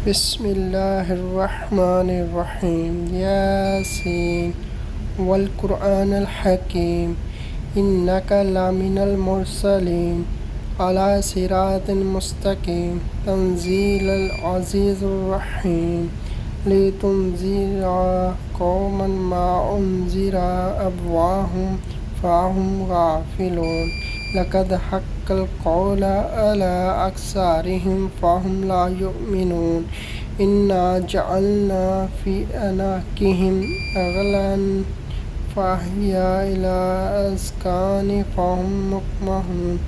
بسم اللہ الرحمن الرحیم یاسین والقرآن الحکیم انک لمن المرسلین علی صراط مستقیم تنزیل العزیز الرحیم لتنذر قوما ما انذر آباؤہم فہم غافلون لقد حق القول على أكثرهم فهم لا يؤمنون إنا جعلنا في أعناقهم أغلالا فهي إلى الأذقان فهم مقمحون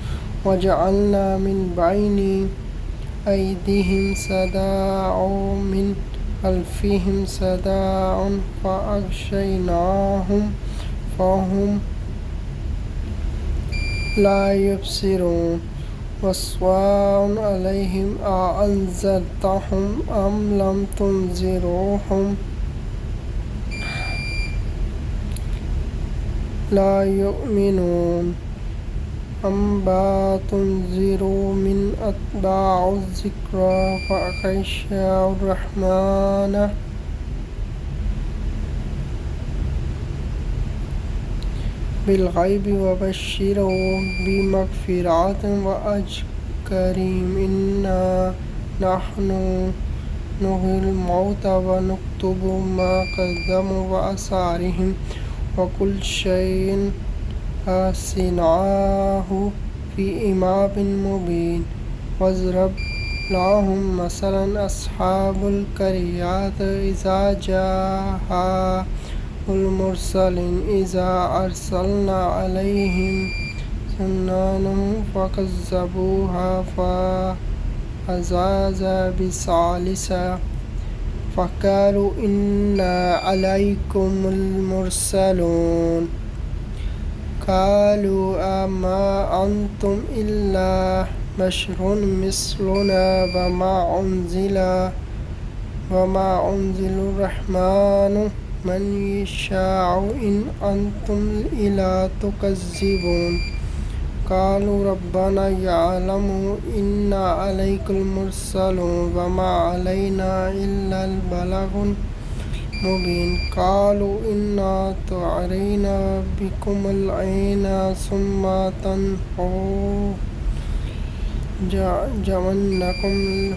وجعلنا من بين أيديهم سدا ومن خلفهم سدا فأغشيناهم فهم لا يبصرون وسواء عليهم أأنذرتهم أم لم تنذرهم لا يؤمنون أم تنذروا من أتباع الذكر فأخشى الرحمن بالغیب وبشرہ بمغفرۃ وأجر کریم انا نحن نحیی الموتى ونکتب ما قدموا وآثارهم وكل شيء أحصيناه في إمام مبين واضرب لهم مثلا أصحاب القرية إذا جاءها المرسلين إذا أرسلنا عليهم سنانا فكذبوها فعزاز بثالثة فقالوا إنا عليكم المرسلون قالوا أما أنتم إلا بشر مثلنا وما أنزل الرحمن من يشاء إن أنتم إلا تكذبون قالوا ربنا يعلم إنا عليكم المرسلون وما علينا إلا البلاغ المبين قالوا إنا تعرينا بكم العين ثم تنحوا جمنكم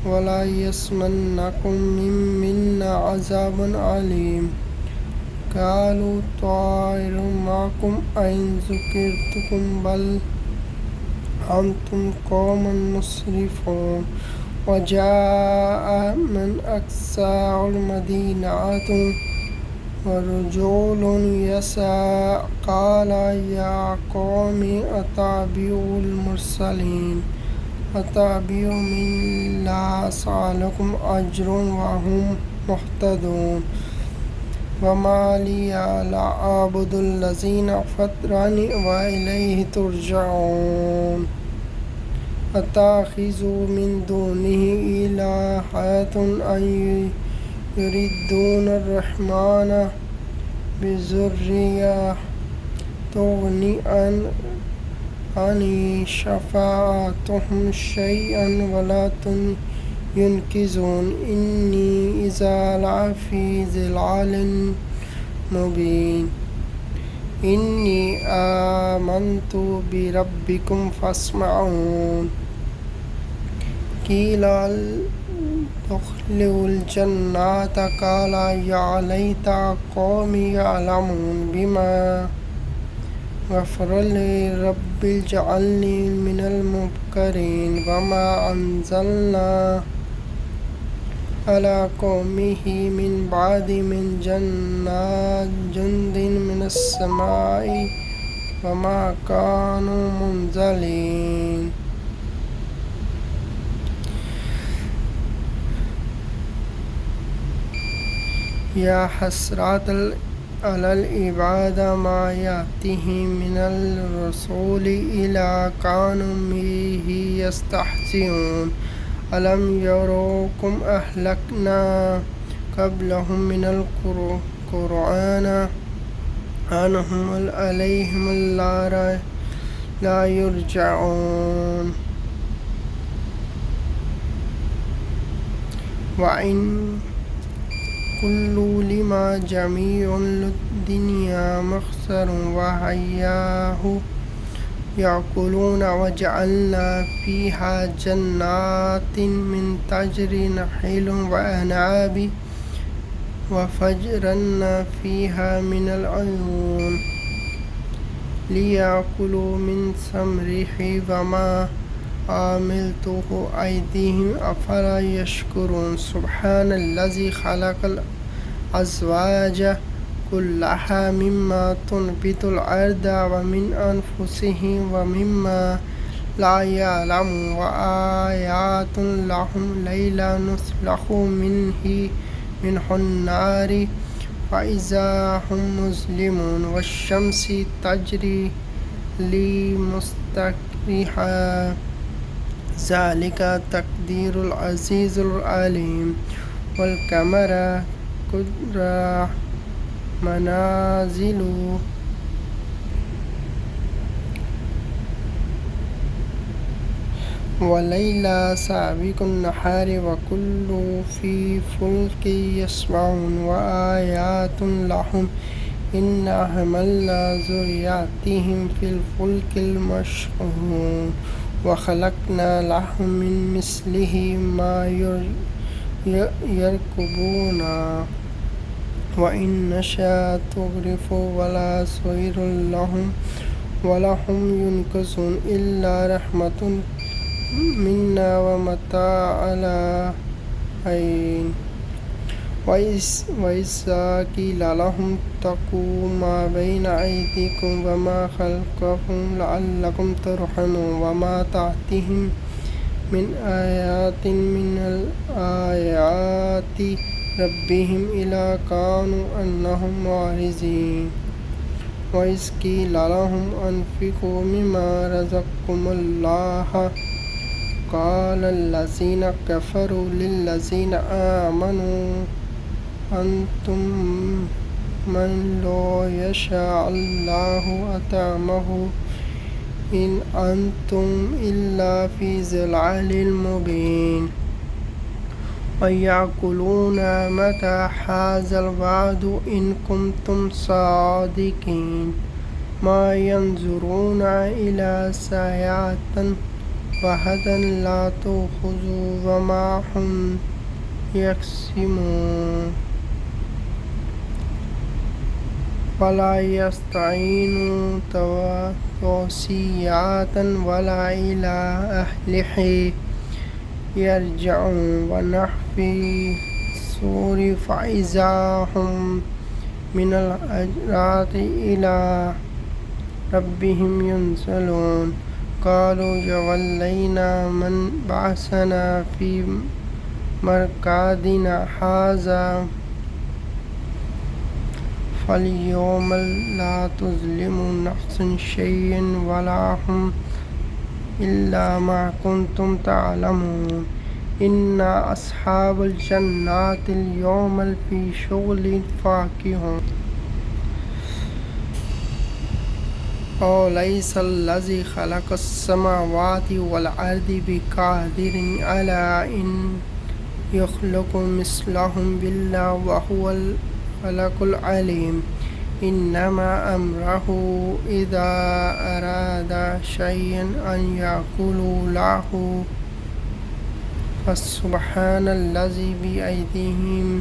ولا يسمنكم منا عذاب عليم قالوا طائر معكم أئن ذكرتم بل أنتم قوم مسرفون وجاء من أقصى المدينة ورجل يسعى قال يا قوم أتبعوا المرسلين أتبعوا من لا أسألكم أجر وهم مهتدون وما لي لا أعبد الذين فطرني وإليه ترجعون أتخذوا من دونه إلهة أن يردون الرحمن بذرية تغني عن شفاعتهم شيئا ولا ينقذون إني إذا لفي ضلال مبين إني آمنت بربكم فاسمعون قيل ادخلوا الجنة قال يا ليت قومي يعلمون بما غفر لي رب اجعلني من المبكرين وما أنزلنا على قومه من بعد من جند من السماء وما كانوا منزلين يا حسرة على العباد ما يأتيهم من الرسول إلا كانوا به يستهزئون ألم يروكم أهلكنا قبلهم من القرون أنهم عليهم لا يرجعون وَإِن كُلُّ لَمَّا جَمِيعٌ لِلدُّنْيَا مُحْضَرٌ وَإِيَّاهُ يَأْكُلُونَ وَجَعَلْنَا فِيهَا جَنَّاتٍ مِّن تَجْرِي نَخِيلٌ وَأَعْنَابٌ وَفَجَّرْنَا فِيهَا مِنَ الْعُيُونِ لِيَأْكُلُوا مِن ثَمَرِهِ وَمَا عَمِلَتْهُ أَيْدِيهِمْ أَفَلَا يَشْكُرُونَ سبحان الذي خلق الأزواج كلها مما تنبت الأرض ومن أنفسهم ومما لا يعلمون وآيات لهم ليل نسلخ منه النار فإذا هم مظلمون والشمس تجري لمستقرها ذلك تقدير العزيز العليم والقمر قدر منازل والليل سابق النهار وكل في فلك يسبحون وآيات لهم إنا حملنا ذريتهم في الفلك المشحون وخلقنا لهم من مثله ما يركبون وإن نشأ نغرق ولا صغير لهم ولهم ينقذون إلا رحمة منا ومتاع حين وإذا قيل لهم اتقوا ما بين أيديكم وما خلفكم لعلكم ترحمون وما تأتيهم من آيات من آيات ربهم إلا كانوا عنها معرضين وإذ قيل لهم أنفقوا مما رزقكم الله قال الذين كفروا للذين آمنوا أنتم من لو يشاء الله أطعمه إن أنتم إلا في ضلال مبين ويقولون متى هذا الوعد إن كنتم صادقين ما ينظرون إلى ساعة وهدا لا تأخذوا وما هم يقسمون ولا يستعينوا توصية ولا إلى أهله يرجعون ونحفي الصور فإذا هم من الأجداث إلى ربهم ينسلون قالوا يا ويلنا من بعثنا في مرقدنا هذا فاليوم لا تظلم نفس شيئا ولا هم إلا ما كنتم تعلمون إن أصحاب الجنات اليوم في شغل فاكهون أوليس الذي خلق السماوات والأرض بقادر على أن يخلق مثلهم بالله وهو الخلاق العليم إنما أمره إذا أراد شيئا أن يقول له فسبحان الذي بيده